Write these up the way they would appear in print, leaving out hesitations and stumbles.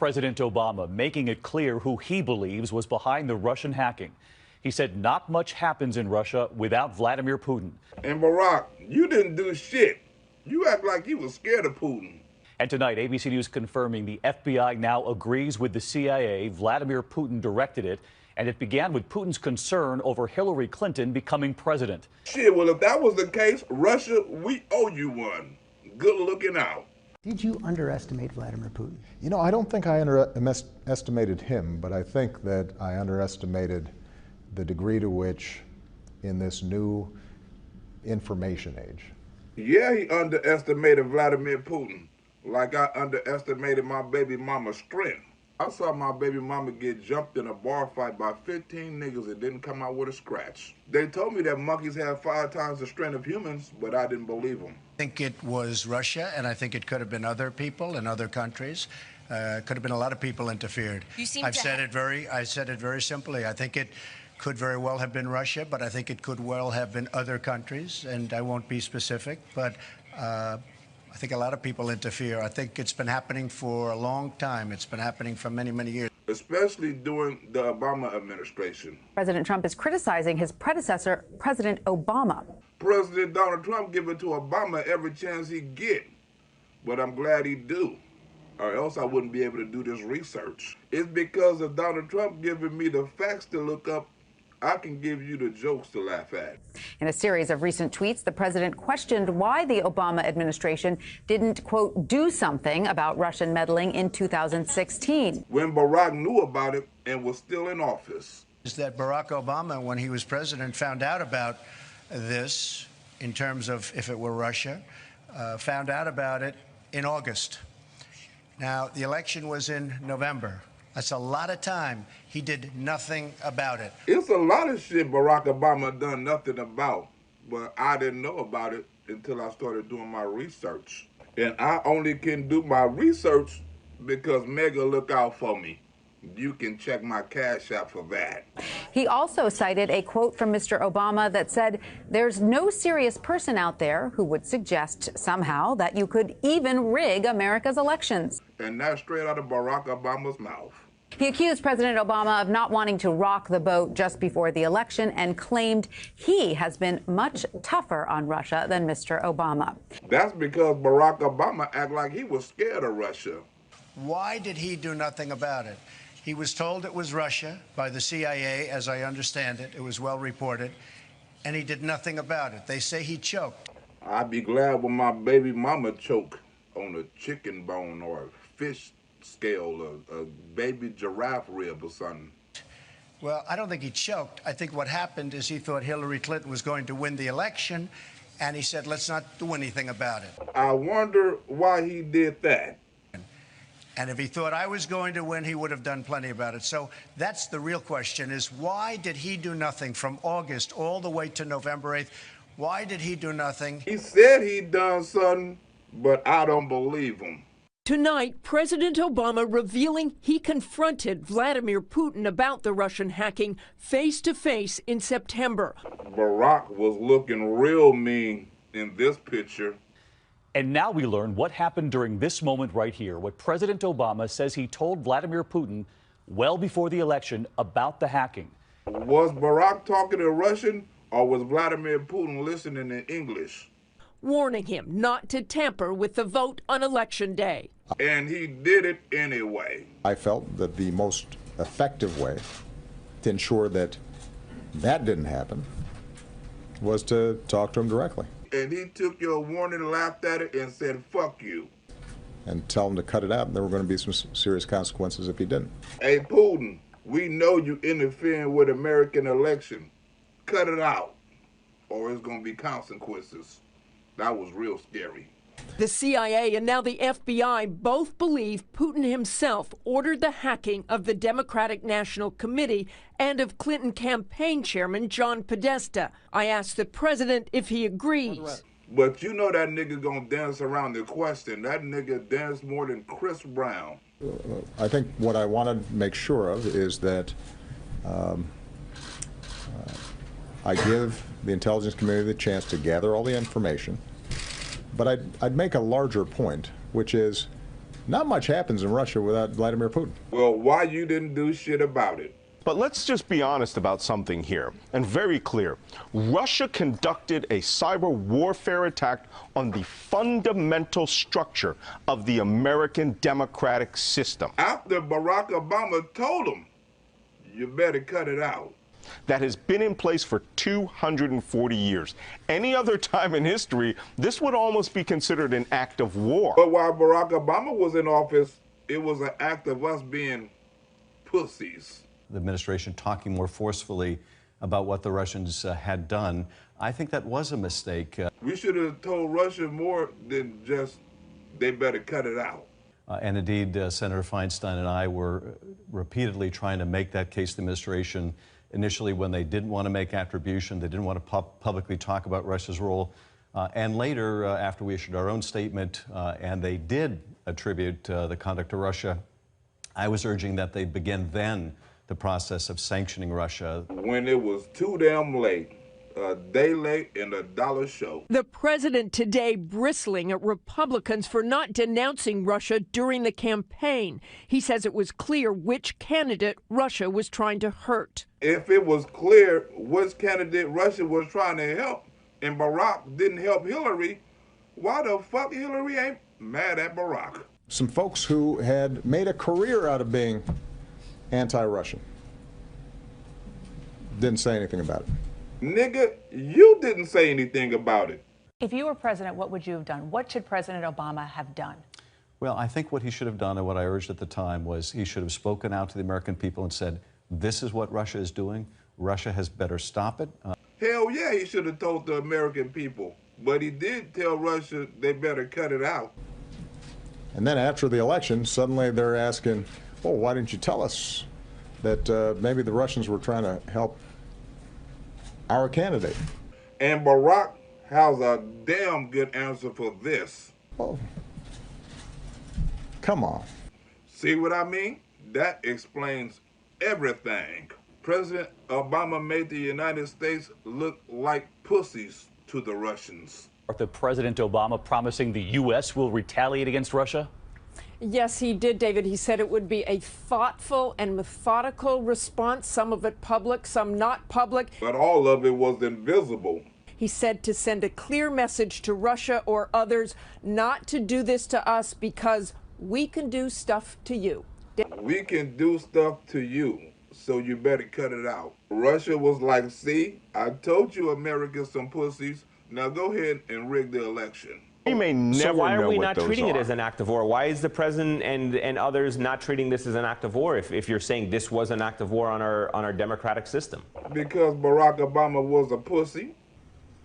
President Obama making it clear who he believes was behind the Russian hacking. He said not much happens in Russia without Vladimir Putin. And Barack, you didn't do shit. You act like you was scared of Putin. And tonight, ABC News confirming the FBI now agrees with the CIA. Vladimir Putin directed it, and it began with Putin's concern over Hillary Clinton becoming president. Shit, well, if that was the case, Russia, we owe you one. Good looking out. Did you underestimate Vladimir Putin? You know, I don't think I underestimated him, but I think that I underestimated the degree to which, in this new information age. Yeah, he underestimated Vladimir Putin, like I underestimated my baby mama's strength. I saw my baby mama get jumped in a bar fight by 15 niggas that didn't come out with a scratch. They told me that monkeys have 5 times the strength of humans, but I didn't believe them. I think it was Russia, and I think it could have been other people in other countries. Could have been a lot of people interfered. I said it very simply. I think it could very well have been Russia, but I think it could well have been other countries, and I won't be specific, but I think a lot of people interfere. I think it's been happening for a long time. It's been happening for many, many years. Especially during the Obama administration. President Trump is criticizing his predecessor, President Obama. President Donald Trump giving to Obama every chance he get, but I'm glad he do, or else I wouldn't be able to do this research. It's because of Donald Trump giving me the facts to look up, I can give you the jokes to laugh at. In a series of recent tweets, the president questioned why the Obama administration didn't, quote, do something about Russian meddling in 2016. When Barack knew about it and was still in office. Is that Barack Obama, when he was president, found out about this, in terms of if it were Russia, found out about it in August. Now, the election was in November. That's a lot of time. He did nothing about it. It's a lot of shit Barack Obama done nothing about, but I didn't know about it until I started doing my research. And I only can do my research because Mega look out for me. You can check my Cash App for that. He also cited a quote from Mr. Obama that said, "There's no serious person out there who would suggest somehow that you could even rig America's elections." And that's straight out of Barack Obama's mouth. He accused President Obama of not wanting to rock the boat just before the election and claimed he has been much tougher on Russia than Mr. Obama. That's because Barack Obama act like he was scared of Russia. Why did he do nothing about it? He was told it was Russia by the CIA, as I understand it. It was well reported, and he did nothing about it. They say he choked. I'd be glad when my baby mama choke on a chicken bone or a fish scale, a baby giraffe rib or something. Well, I don't think he choked. I think what happened is he thought Hillary Clinton was going to win the election, and he said, let's not do anything about it. I wonder why he did that. And if he thought I was going to win, he would have done plenty about it. So that's the real question, is why did he do nothing from August all the way to November 8th? Why did he do nothing? He said he'd done something, but I don't believe him. Tonight, President Obama revealing he confronted Vladimir Putin about the Russian hacking face-to-face in September. Barack was looking real mean in this picture. And now we learn what happened during this moment right here, what President Obama says he told Vladimir Putin well before the election about the hacking. Was Barack talking in Russian, or was Vladimir Putin listening in English? Warning him not to tamper with the vote on Election Day. And he did it anyway. I felt that the most effective way to ensure that that didn't happen was to talk to him directly. And he took your warning, laughed at it, and said, fuck you. And tell him to cut it out, and there were going to be some serious consequences if he didn't. Hey, Putin, we know you interfering with American election. Cut it out, or it's going to be consequences. That was real scary. The CIA and now the FBI both believe Putin himself ordered the hacking of the Democratic National Committee and of Clinton campaign chairman John Podesta. I asked the president if he agrees. But you know that nigga gonna dance around the question. That nigga danced more than Chris Brown. I think what I want to make sure of is that I give the intelligence community the chance to gather all the information. But I'd make a larger point, which is Not much happens in Russia without Vladimir Putin. Well, why you didn't do shit about it? But let's just be honest about something here, and very clear. Russia conducted a cyber warfare attack on the fundamental structure of the American democratic system. After Barack Obama told him, you better cut it out. That has been in place for 240 years. Any other time in history, this would almost be considered an act of war. But while Barack Obama was in office, it was an act of us being pussies. The administration talking more forcefully about what the Russians had done. I think that was a mistake. We should have told Russia more than just they better cut it out. And indeed, Senator Feinstein and I were repeatedly trying to make that case to the administration initially when they didn't want to make attribution, they didn't want to publicly talk about Russia's role. And later, after we issued our own statement, and they did attribute the conduct to Russia, I was urging that they begin then the process of sanctioning Russia. When it was too damn late, a day late and a dollar show. The president today bristling at Republicans for not denouncing Russia during the campaign. He says it was clear which candidate Russia was trying to hurt. If it was clear which candidate Russia was trying to help and Barack didn't help Hillary, why the fuck Hillary ain't mad at Barack? Some folks who had made a career out of being anti-Russian didn't say anything about it. Nigga, you didn't say anything about it. If you were president, what would you have done? What should President Obama have done? Well, I think what he should have done and what I urged at the time was he should have spoken out to the American people and said, this is what Russia is doing. Russia has better stop it. Hell yeah, he should have told the American people. But he did tell Russia they better cut it out. And then after the election, suddenly they're asking, oh, why didn't you tell us that maybe the Russians were trying to help our candidate? And Barack has a damn good answer for this. Oh, come on. See what I mean? That explains everything. President Obama made the United States look like pussies to the Russians. The President Obama promising the U.S. will retaliate against Russia? Yes, he did, David. He said it would be a thoughtful and methodical response, some of it public, some not public. But all of it was invisible. He said to send a clear message to Russia or others not to do this to us because we can do stuff to you. We can do stuff to you, so you better cut it out. Russia was like, see, I told you Americans some pussies. Now go ahead and rig the election. We may never So why know are we what not those treating it are. as an act of war? Why is the president and others not treating this as an act of war if you're saying this was an act of war on our democratic system? Because Barack Obama was a pussy.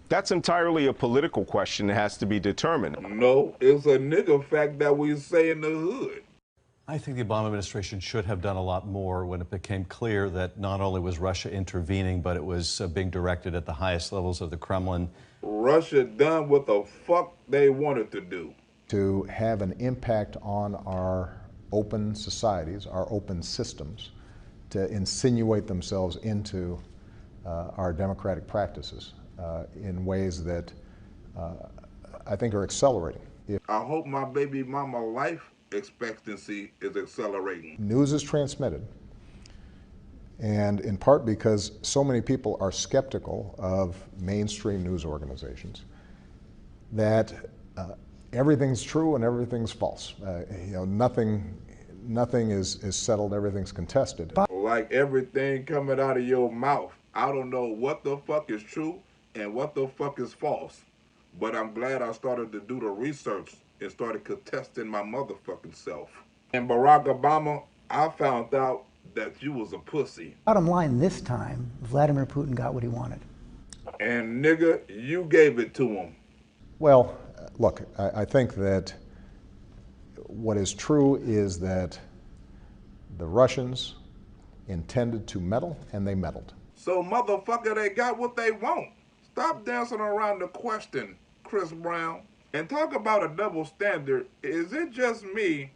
That's entirely a political question that has to be determined. No, it's a nigga fact that we say in the hood. I think the Obama administration should have done a lot more when it became clear that not only was Russia intervening, but it was being directed at the highest levels of the Kremlin. Russia done what the fuck they wanted to do. To have an impact on our open societies, our open systems, to insinuate themselves into our democratic practices in ways that I think are accelerating. I hope my baby mama life expectancy is accelerating. News is transmitted, and in part because so many people are skeptical of mainstream news organizations, that everything's true and everything's false. Nothing is settled, everything's contested. Like everything coming out of your mouth. I don't know what the fuck is true and what the fuck is false, but I'm glad I started to do the research and started contesting my motherfucking self. And Barack Obama, I found out that you was a pussy. Bottom line this time, Vladimir Putin got what he wanted. And nigga, you gave it to him. Well, look, I think that what is true is that the Russians intended to meddle, and they meddled. So motherfucker, they got what they want. Stop dancing around the question, Chris Brown. And talk about a double standard. Is it just me,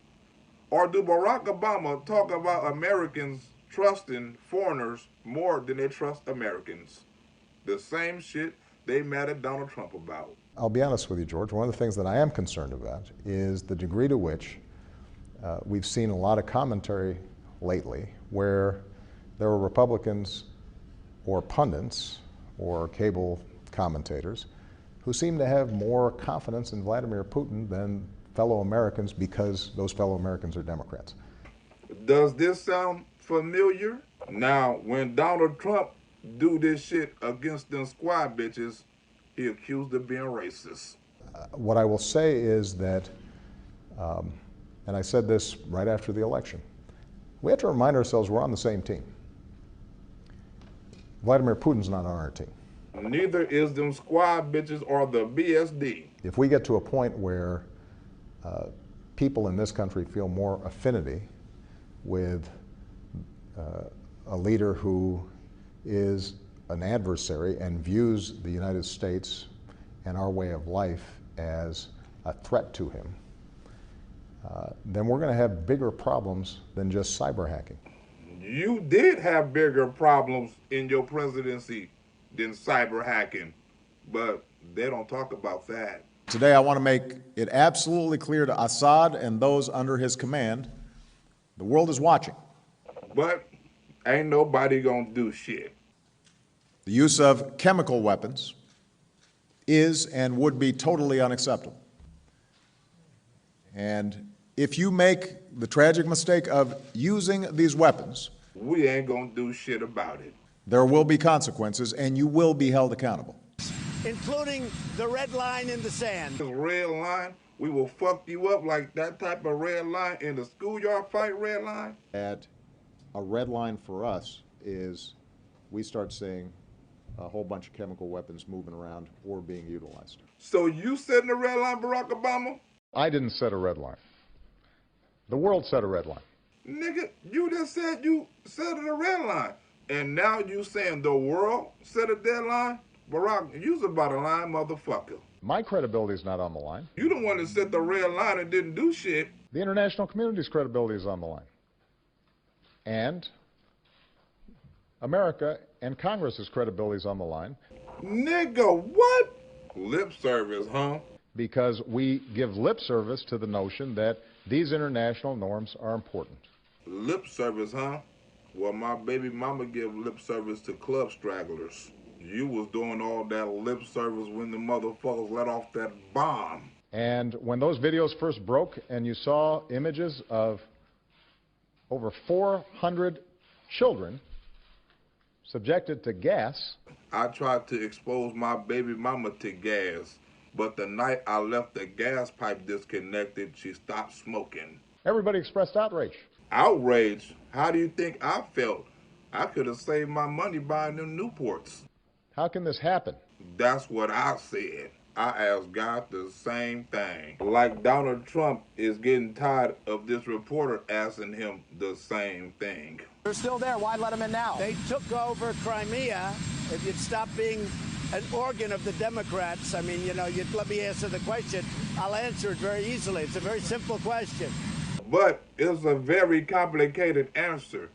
or do Barack Obama talk about Americans trusting foreigners more than they trust Americans? The same shit they mad at Donald Trump about. I'll be honest with you, George. One of the things that I am concerned about is the degree to which we've seen a lot of commentary lately where there were Republicans or pundits or cable commentators who seem to have more confidence in Vladimir Putin than fellow Americans because those fellow Americans are Democrats. Does this sound familiar? Now, when Donald Trump do this shit against them squad bitches, he accused of being racist. What I will say is that, and I said this right after the election, we have to remind ourselves we're on the same team. Vladimir Putin's not on our team. Neither is them squad bitches or the BSD. If we get to a point where people in this country feel more affinity with a leader who is an adversary and views the United States and our way of life as a threat to him, then we're going to have bigger problems than just cyber hacking. You did have bigger problems in your presidency than cyber hacking, but they don't talk about that. Today I want to make it absolutely clear to Assad and those under his command, the world is watching. But ain't nobody gonna do shit. The use of chemical weapons is and would be totally unacceptable. And if you make the tragic mistake of using these weapons, we ain't gonna do shit about it. There will be consequences and you will be held accountable. Including the red line in the sand. This red line, we will fuck you up like that type of red line in the schoolyard fight red line. At a red line for us is we start seeing a whole bunch of chemical weapons moving around or being utilized. So you setting the red line, Barack Obama? I didn't set a red line. The world set a red line. Nigga, you just said you set a red line. And now you saying the world set a deadline? Barack, you's about a line motherfucker. My credibility is not on the line. You the one that set the red line and didn't do shit. The international community's credibility is on the line. And America and Congress's credibility is on the line. Nigga, what? Lip service, huh? Because we give lip service to the notion that these international norms are important. Lip service, huh? Well, my baby mama give lip service to club stragglers. You was doing all that lip service when the motherfuckers let off that bomb. And when those videos first broke and you saw images of over 400 children subjected to gas. I tried to expose my baby mama to gas, but the night I left the gas pipe disconnected, she stopped smoking. Everybody expressed outrage. Outrage? How do you think I felt? I could have saved my money buying them Newports. How can this happen? That's what I said. I asked God the same thing. Like Donald Trump is getting tired of this reporter asking him the same thing. They're still there. Why let them in now? They took over Crimea. If you'd stop being an organ of the Democrats, I mean, you know, you'd let me answer the question. I'll answer it very easily. It's a very simple question. But it's a very complicated answer.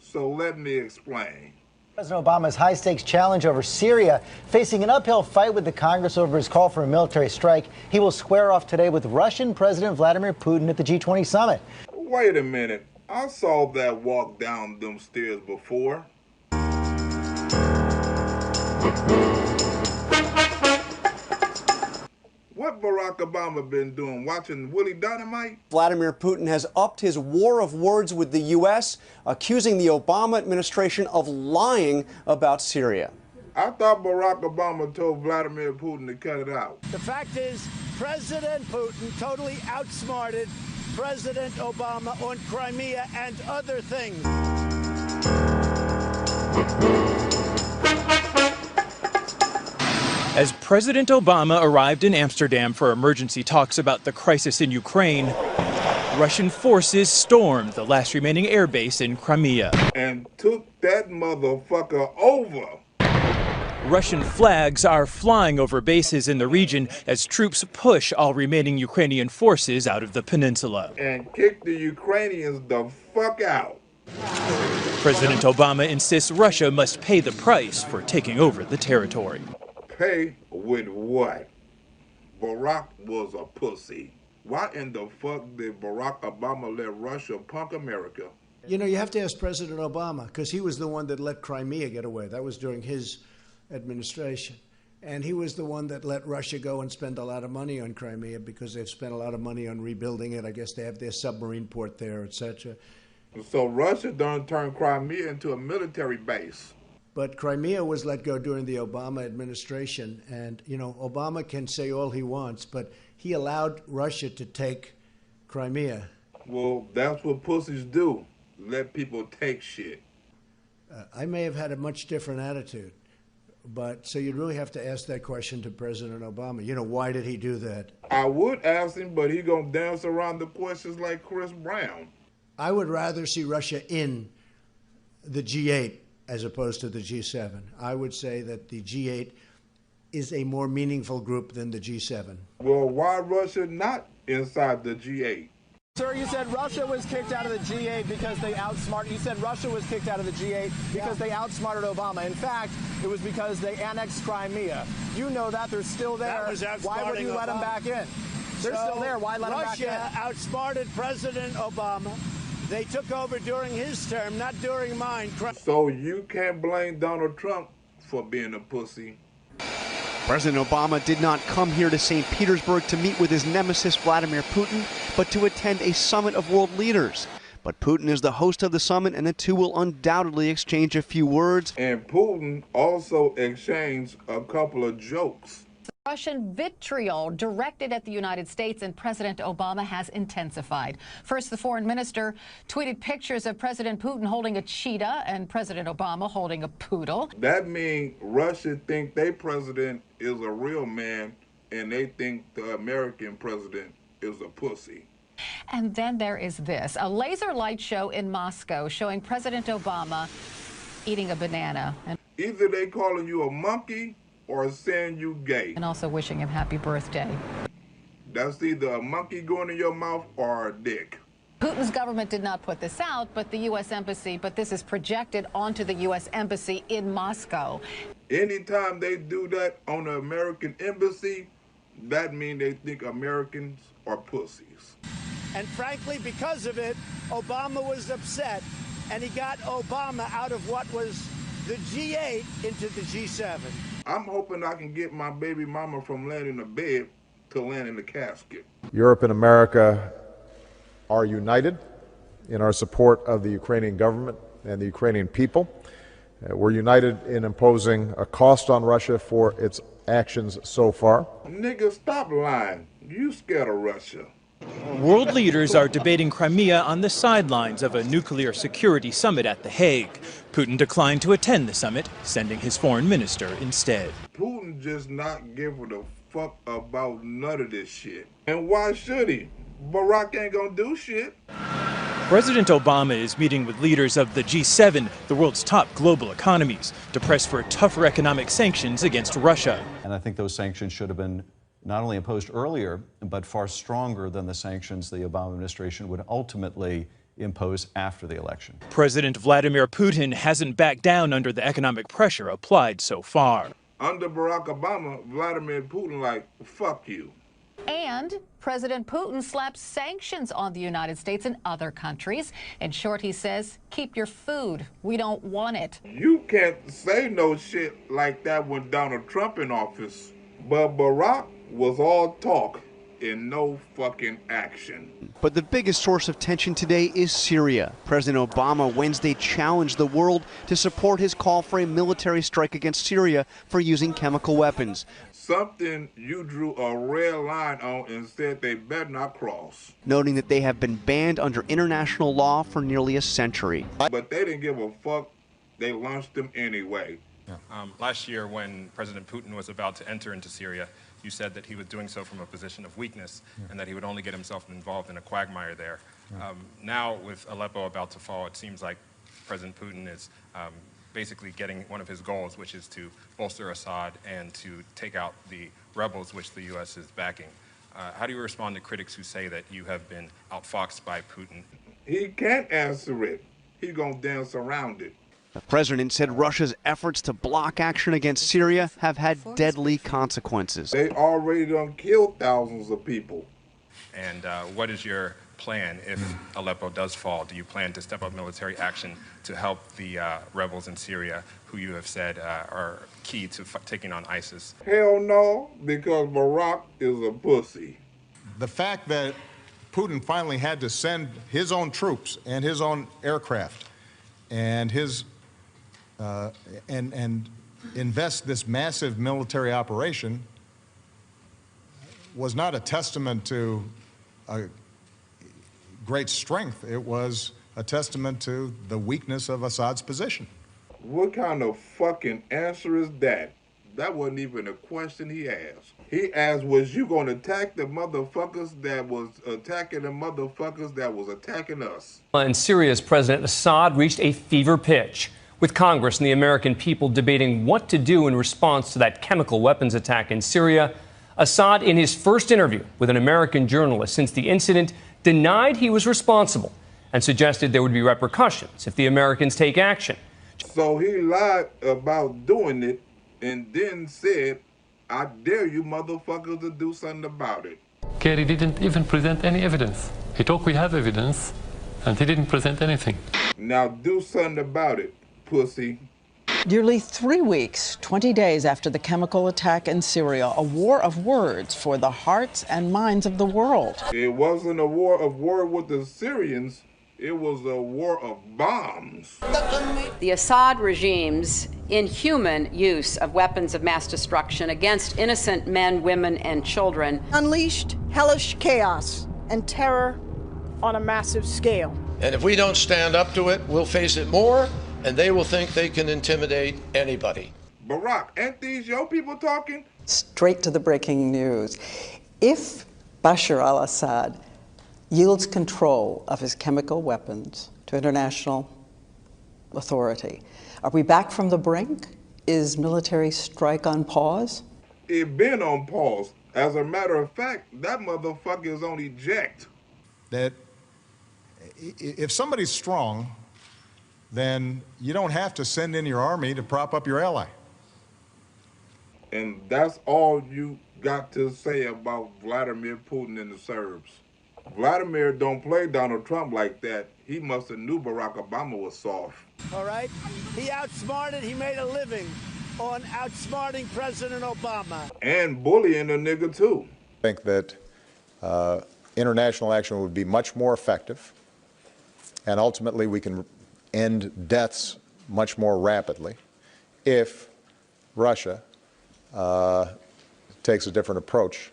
So let me explain. President Obama's high-stakes challenge over Syria facing an uphill fight with the Congress over his call for a military strike. He will square off today with Russian President Vladimir Putin at the G20 summit. Wait a minute. I saw that walk down them stairs before. What Barack Obama been doing? Watching Willie Dynamite? Vladimir Putin has upped his war of words with the U.S., accusing the Obama administration of lying about Syria. I thought Barack Obama told Vladimir Putin to cut it out. The fact is, President Putin totally outsmarted President Obama on Crimea and other things. As President Obama arrived in Amsterdam for emergency talks about the crisis in Ukraine, Russian forces stormed the last remaining airbase in Crimea. And took that motherfucker over. Russian flags are flying over bases in the region as troops push all remaining Ukrainian forces out of the peninsula. And kick the Ukrainians the fuck out. President Obama insists Russia must pay the price for taking over the territory. Pay with what? Barack was a pussy. Why in the fuck did Barack Obama let Russia punk America? You know, you have to ask President Obama, because he was the one that let Crimea get away. That was during his administration. And he was the one that let Russia go and spend a lot of money on Crimea, because they've spent a lot of money on rebuilding it. I guess they have their submarine port there, etc. So Russia done turned Crimea into a military base. But Crimea was let go during the Obama administration. And, you know, Obama can say all he wants, but he allowed Russia to take Crimea. Well, that's what pussies do. Let people take shit. I may have had a much different attitude. But so you'd really have to ask that question to President Obama. You know, why did he do that? I would ask him, but he gonna dance around the questions like Chris Brown. I would rather see Russia in the G8 as opposed to the G7. I would say that the G8 is a more meaningful group than the G7. Well, why Russia not inside the G8? Sir, you said Russia was kicked out of the G8 because they outsmarted. You said Russia was kicked out of the G8 because they outsmarted Obama. In fact, it was because they annexed Crimea. You know that. They're still there. Why would you let them back in? They're still there. Why let them back in? Russia outsmarted President Obama. They took over during his term, not during mine. So you can't blame Donald Trump for being a pussy. President Obama did not come here to St. Petersburg to meet with his nemesis Vladimir Putin, but to attend a summit of world leaders. But Putin is the host of the summit, and the two will undoubtedly exchange a few words. And Putin also exchanged a couple of jokes. Russian vitriol directed at the United States and President Obama has intensified. First, the foreign minister tweeted pictures of President Putin holding a cheetah and President Obama holding a poodle. That means Russia think their president is a real man and they think the American president is a pussy. And then there is this, a laser light show in Moscow showing President Obama eating a banana. Either they calling you a monkey or saying you gay. And also wishing him happy birthday. That's either a monkey going in your mouth or a dick. Putin's government did not put this out, but the U.S. Embassy, but this is projected onto the U.S. Embassy in Moscow. Anytime they do that on the American embassy, that means they think Americans are pussies. And frankly, because of it, Obama was upset, and he got Obama out of what was the G8 into the G7. I'm hoping I can get my baby mama from laying in the bed to laying in the casket. Europe and America are united in our support of the Ukrainian government and the Ukrainian people. We're united in imposing a cost on Russia for its actions so far. Nigga, stop lying. You scared of Russia. World leaders are debating Crimea on the sidelines of a nuclear security summit at The Hague. Putin declined to attend the summit, sending his foreign minister instead. Putin just not giving a fuck about none of this shit. And why should he? Barack ain't gonna do shit. President Obama is meeting with leaders of the G7, the world's top global economies, to press for tougher economic sanctions against Russia. And I think those sanctions should have been not only imposed earlier, but far stronger than the sanctions the Obama administration would ultimately impose after the election. President Vladimir Putin hasn't backed down under the economic pressure applied so far. Under Barack Obama, Vladimir Putin like, fuck you. And President Putin slaps sanctions on the United States and other countries. In short, he says, keep your food. We don't want it. You can't say no shit like that when Donald Trump in office. But Barack was all talk and no fucking action. But the biggest source of tension today is Syria. President Obama Wednesday challenged the world to support his call for a military strike against Syria for using chemical weapons. Something you drew a red line on and said they better not cross. Noting that they have been banned under international law for nearly a century. But they didn't give a fuck. They launched them anyway. Last year, when President Putin was about to enter into Syria, you said that he was doing so from a position of weakness and that he would only get himself involved in a quagmire there. Now, with Aleppo about to fall, it seems like President Putin is basically getting one of his goals, which is to bolster Assad and to take out the rebels which the U.S. is backing. How do you respond to critics who say that you have been outfoxed by Putin? He can't answer it. He's gonna dance around it. The president said Russia's efforts to block action against Syria have had deadly consequences. They already done killed thousands of people. And what is your plan if Aleppo does fall? Do you plan to step up military action to help the rebels in Syria, who you have said are key to taking on ISIS? Hell no, because Barack is a pussy. The fact that Putin finally had to send his own troops and his own aircraft and his and invest this massive military operation was not a testament to a great strength. It was a testament to the weakness of Assad's position. What kind of fucking answer is that? That wasn't even a question he asked. He asked, was you going to attack the motherfuckers that was attacking the motherfuckers that was attacking us? And Syria's President Assad reached a fever pitch, with Congress and the American people debating what to do in response to that chemical weapons attack in Syria. Assad, in his first interview with an American journalist since the incident, denied he was responsible and suggested there would be repercussions if the Americans take action. So he lied about doing it and then said, I dare you motherfuckers to do something about it. Kerry didn't even present any evidence. He talked, we have evidence, and he didn't present anything. Now do something about it, pussy. Nearly 3 weeks, 20 days after the chemical attack in Syria, a war of words for the hearts and minds of the world. It wasn't a war of words with the Syrians. It was a war of bombs. The Assad regime's inhuman use of weapons of mass destruction against innocent men, women, and children unleashed hellish chaos and terror on a massive scale. And if we don't stand up to it, we'll face it more, and they will think they can intimidate anybody. Barack, ain't these your people talking? Straight to the breaking news. If Bashar al-Assad yields control of his chemical weapons to international authority, are we back from the brink? Is military strike on pause? It been on pause. As a matter of fact, that motherfucker is on eject. That if somebody's strong, then you don't have to send in your army to prop up your ally. And that's all you got to say about Vladimir Putin and the Serbs. Vladimir don't play Donald Trump like that. He must have knew Barack Obama was soft. All right? He he made a living on outsmarting President Obama. And bullying a nigga too. I think that international action would be much more effective, and ultimately we can end deaths much more rapidly if Russia takes a different approach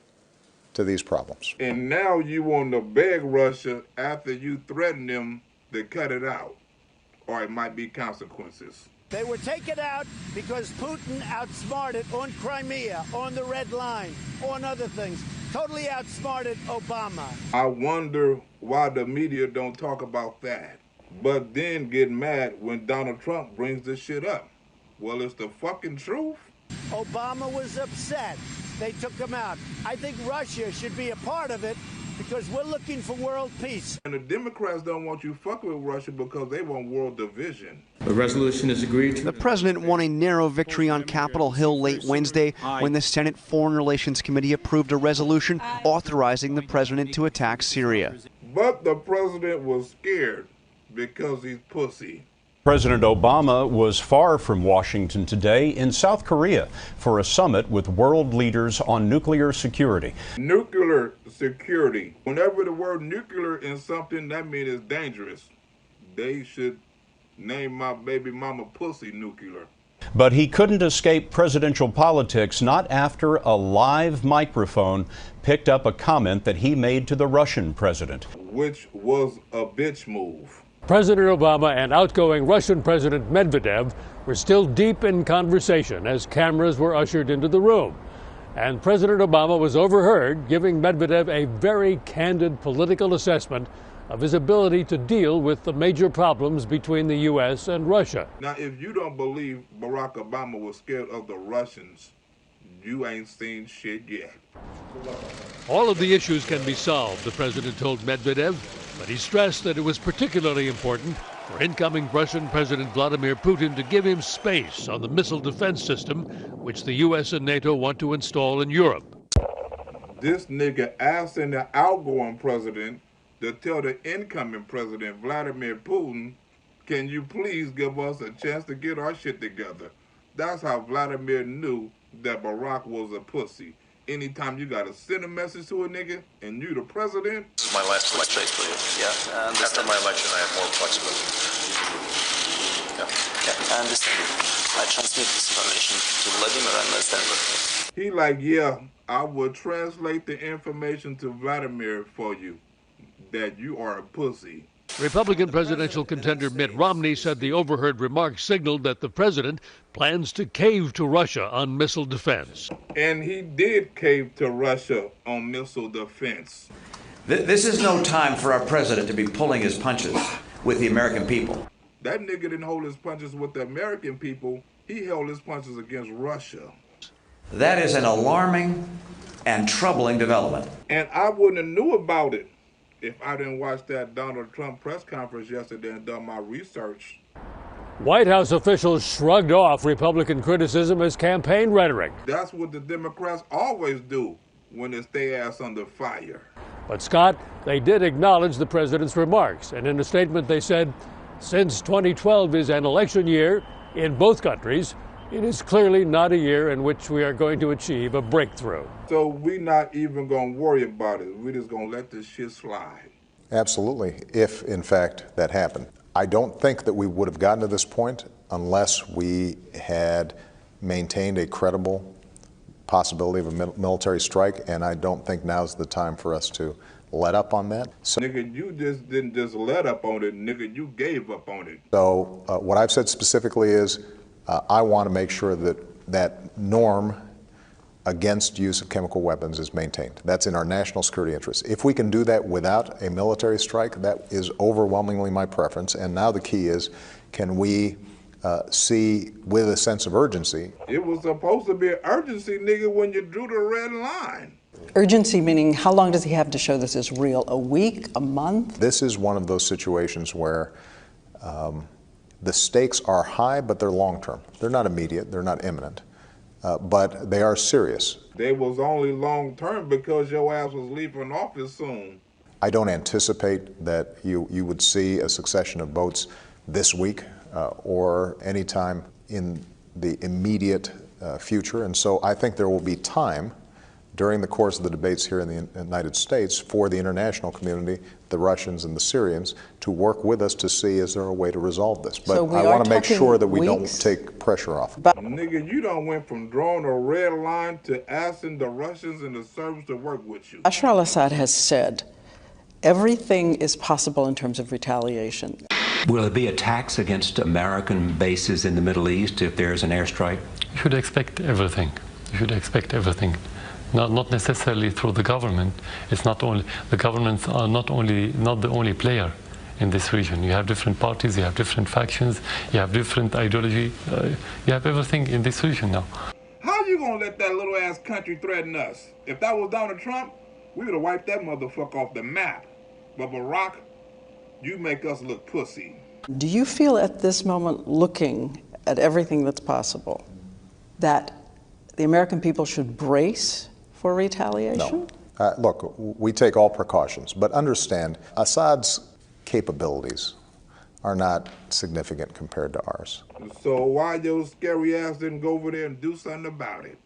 to these problems. And now you want to beg Russia after you threaten them to cut it out, or it might be consequences. They were taken out because Putin outsmarted on Crimea, on the Red Line, on other things. Totally outsmarted Obama. I wonder why the media don't talk about that, but then get mad when Donald Trump brings this shit up. Well, it's the fucking truth. Obama was upset. They took him out. I think Russia should be a part of it because we're looking for world peace. And the Democrats don't want you fucking with Russia because they want world division. The resolution is agreed to. The president won a narrow victory on Capitol Hill late Wednesday when the Senate Foreign Relations Committee approved a resolution authorizing the president to attack Syria. But the president was scared because he's pussy. President Obama was far from Washington today in South Korea for a summit with world leaders on nuclear security. Nuclear security. Whenever the word nuclear in something, that means it's dangerous. They should name my baby mama pussy nuclear. But he couldn't escape presidential politics, not after a live microphone picked up a comment that he made to the Russian president. Which was a bitch move. President Obama and outgoing Russian President Medvedev were still deep in conversation as cameras were ushered into the room. And President Obama was overheard giving Medvedev a very candid political assessment of his ability to deal with the major problems between the U.S. and Russia. Now, if you don't believe Barack Obama was scared of the Russians, you ain't seen shit yet. All of the issues can be solved, the president told Medvedev, but he stressed that it was particularly important for incoming Russian President Vladimir Putin to give him space on the missile defense system which the U.S. and NATO want to install in Europe. This nigga asking the outgoing president to tell the incoming president, Vladimir Putin, can you please give us a chance to get our shit together? That's how Vladimir knew that Barack was a pussy. Anytime you gotta send a message to a nigga and you the president. This is my last election for you. Yeah, I understand. After my election, I have more flexibility. Yeah, I understand. I transmit this information to Vladimir and understand. He like, yeah, I will translate the information to Vladimir for you, that you are a pussy. Republican presidential contender Mitt Romney said the overheard remarks signaled that the president plans to cave to Russia on missile defense. And he did cave to Russia on missile defense. This is no time for our president to be pulling his punches with the American people. That nigga didn't hold his punches with the American people. He held his punches against Russia. That is an alarming and troubling development. And I wouldn't have knew about it if I didn't watch that Donald Trump press conference yesterday and done my research. White House officials shrugged off Republican criticism as campaign rhetoric. That's what the Democrats always do when it's their ass under fire. But Scott, they did acknowledge the president's remarks, and in a statement they said, since 2012 is an election year in both countries, it is clearly not a year in which we are going to achieve a breakthrough. So we're not even going to worry about it. We're just going to let this shit slide. Absolutely, if in fact that happened. I don't think that we would have gotten to this point unless we had maintained a credible possibility of a military strike, and I don't think now's the time for us to let up on that. So, nigga, you just didn't just let up on it, nigga, you gave up on it. So what I've said specifically is I want to make sure that that norm against use of chemical weapons is maintained. That's in our national security interest. If we can do that without a military strike, that is overwhelmingly my preference. And now the key is, can we see with a sense of urgency? It was supposed to be an urgency, nigga, when you drew the red line. Urgency meaning how long does he have to show this is real? A week? A month? This is one of those situations where the stakes are high, but they're long-term. They're not immediate, they're not imminent, but they are serious. They was only long-term because your ass was leaving office soon. I don't anticipate that you would see a succession of votes this week or anytime in the immediate future, and so I think there will be time during the course of the debates here in the United States for the international community, the Russians and the Syrians, to work with us to see is there a way to resolve this. But I want to make sure that we don't take pressure off. Nigga, you done went from drawing a red line to asking the Russians and the Serbs to work with you. Bashar al-Assad has said everything is possible in terms of retaliation. Will there be attacks against American bases in the Middle East if there's an airstrike? You should expect everything. You should expect everything. Not necessarily through the government. It's not only the governments are not the only player in this region. You have different parties, you have different factions, you have different ideology. You have everything in this region now. How you gonna let that little ass country threaten us? If that was Donald Trump, we would have wiped that motherfucker off the map. But Barack, you make us look pussy. Do you feel at this moment, looking at everything that's possible, that the American people should brace for retaliation? No. Look, we take all precautions, but understand Assad's capabilities are not significant compared to ours. So why your scary ass didn't go over there and do something about it?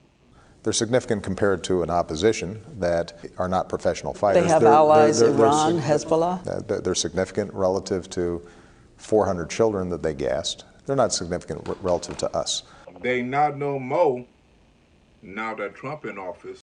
They're significant compared to an opposition that are not professional fighters. They have allies, Iran, Hezbollah? They're significant relative to 400 children that they gassed. They're not significant relative to us. They not no more now that Trump in office.